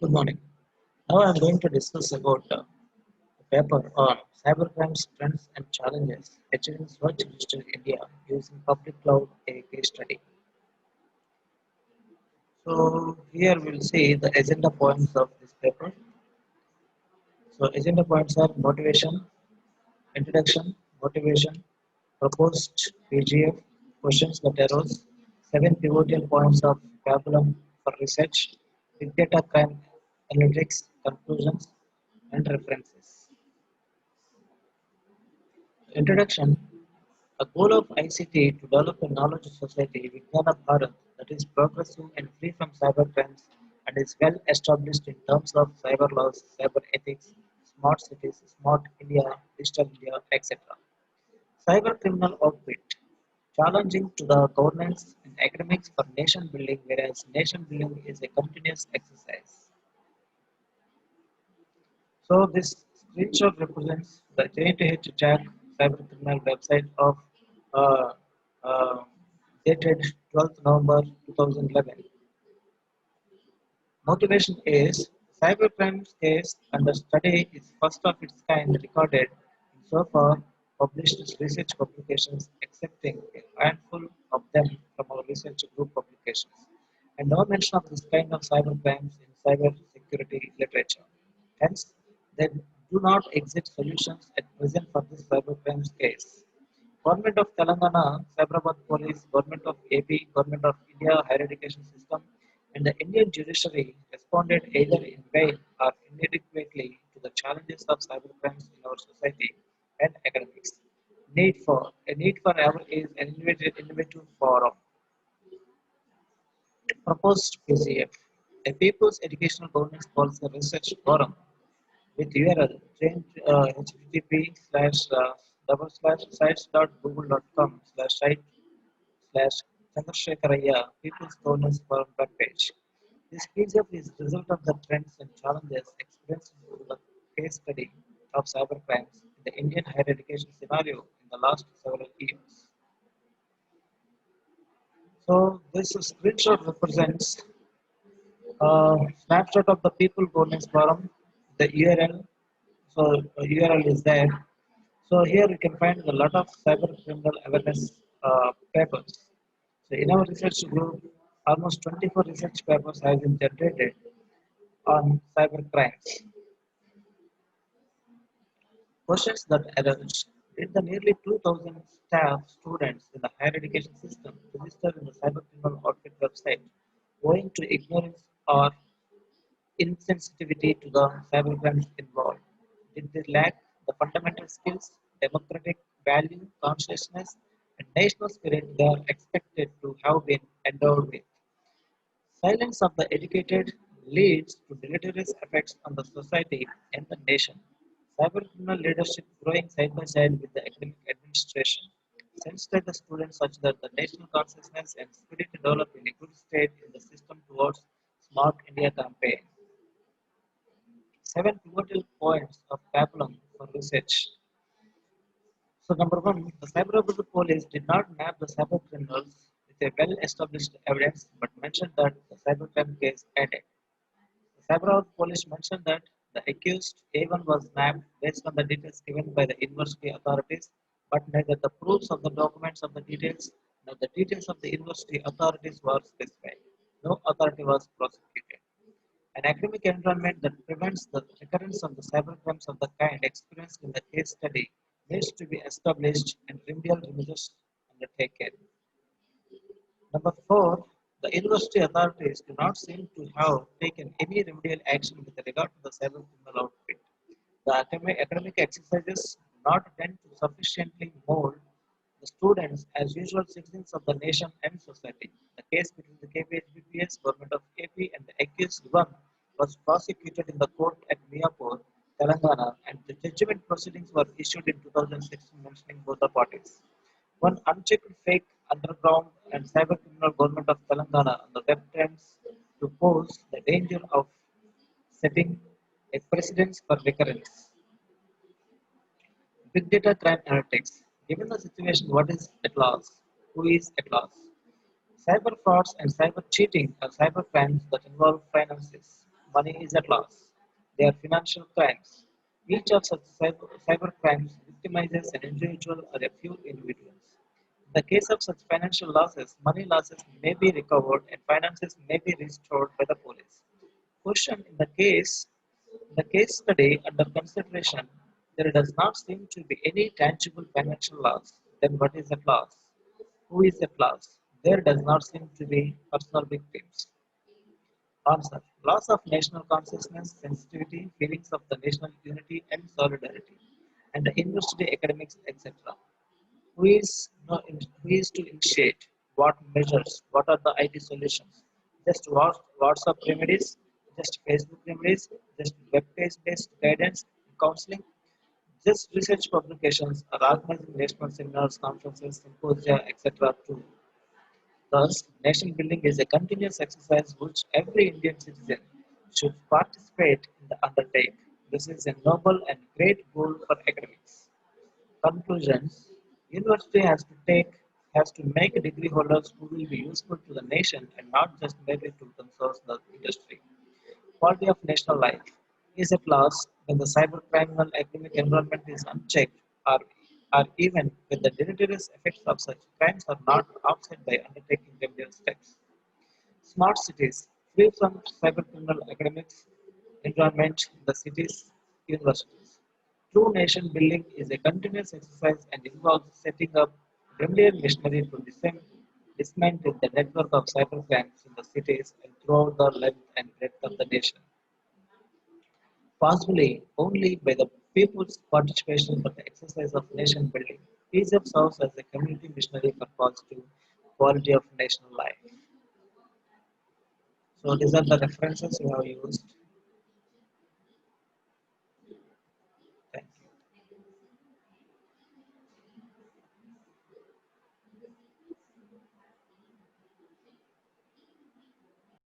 Good morning. Now I am going to discuss about a paper on cybercrimes, trends and challenges achieving Swachh Digital India using public cloud, a case study. So here we'll see the agenda points of this paper. So agenda points are motivation, introduction, motivation, proposed PGF, questions that arose, 7 pivotal points of problem for research, big data crime analytics, conclusions, and references. Introduction. A goal of ICT to develop a knowledge society, Vijnana Bharat, that is progressive and free from cyber crimes and is well established in terms of cyber laws, cyber ethics, smart cities, smart India, digital India, etc. Cyber criminal outfit, challenging to the governance and academics for nation building, whereas nation building is a continuous exercise. So this screenshot represents the JTH Jack cybercriminal website of uh, uh, dated 12th November 2011. Motivation is cybercrimes case under study is first of its kind recorded in so far published research publications, excepting a handful of them from our research group publications, and no mention of this kind of cybercrimes in cyber security literature. Hence, there do not exist solutions at present for this cybercrimes case. Government of Telangana, Cyberabad Police, Government of AP, Government of India Higher Education System, and the Indian judiciary responded either in vain or inadequately to the challenges of cybercrimes in our society and academics. A need for ever is an innovative forum. Proposed PCF, a People's Educational Governance Policy Research Forum with URL change http slash double slash sites.google.com slash site slash Chandrasekharaya People's Governance Forum webpage. This PDF is the result of the trends and challenges experienced through the case study of cybercrimes in the Indian higher education scenario in the last several years. So this screenshot represents a snapshot of the People Governance Forum, the URL. So URL is there. So here you can find a lot of cyber criminal awareness papers. So in our research group, almost 24 research papers have been generated on cyber crimes. Questions that arose. Did the nearly 2,000 staff students in the higher education system register in the cyber criminal outfit website owing to ignorance or insensitivity to the cybercrimes involved? Did they lack the fundamental skills, democratic value, consciousness, and national spirit they are expected to have been endowed with? Silence of the educated leads to deleterious effects on the society and the nation. Cybercriminal leadership growing side by side with the academic administration sensitized the students such that the national consciousness and spirit develop in a good state in the system towards Smart India campaign. 7 pivotal points of Papillon for research. So number one, the cybercriminal police did not nab the cyber criminals with a well-established evidence, but mentioned that the cybercrime case added. The cyber police mentioned that the accused A1 was nabbed based on the details given by the university authorities, but neither the proofs of the documents of the details nor the details of the university authorities were specified. No authority was prosecuted. An academic environment that prevents the recurrence of the cybercrimes of the kind experienced in the case study needs to be established and remedial measures undertaken. Number four, the university authorities do not seem to have taken any remedial action with regard to the cyber criminal outfit. The academic exercises do not tend to sufficiently mold the students as usual citizens of the nation and society. The case between the KPHBPS, Government of AP, and the accused one was prosecuted in the court at Miapur, Telangana, and the judgment proceedings were issued in 2016 mentioning both the parties. One unchecked fake underground and cybercriminal government of Telangana on the web trends to pose the danger of setting a precedence for recurrence. Big data crime analytics. Given the situation, what is at loss? Who is at loss? Cyber frauds and cyber cheating are cyber crimes that involve finances. money is at loss. They are financial crimes. Each of such cyber crimes victimizes an individual or a few individuals. In the case of such financial losses, money losses may be recovered and finances may be restored by the police. Question: in the case study under consideration, there does not seem to be any tangible financial loss. Then what is at loss? Who is at loss? There does not seem to be personal victims. Answer: loss of national consciousness, sensitivity, feelings of the national unity and solidarity, and the university academics, etc. Who is, no, who is to initiate? What measures? What are the IT solutions? Just WhatsApp remedies? Just Facebook remedies? Just web page based guidance, counseling? Just research publications or organizing national seminars, conferences, symposia, etc. too. Thus, nation building is a continuous exercise which every Indian citizen should participate in the undertake. This is a noble and great goal for academics. Conclusions: university has to make degree holders who will be useful to the nation and not just merely to themselves the industry. Quality of national life is at loss when the cybercriminal academic environment is unchecked, or even when the deleterious effects of such crimes are not offset by undertaking remedial steps. Smart cities, free from cybercriminal academics environment in the cities, universities. True nation building is a continuous exercise and involves setting up remedial machinery to dismantle the network of cybercrimes in the cities and throughout the length and breadth of the nation. Possibly only by the people's participation for the exercise of nation building. PZF serves as a community missionary for positive quality of national life. So these are the references we have used.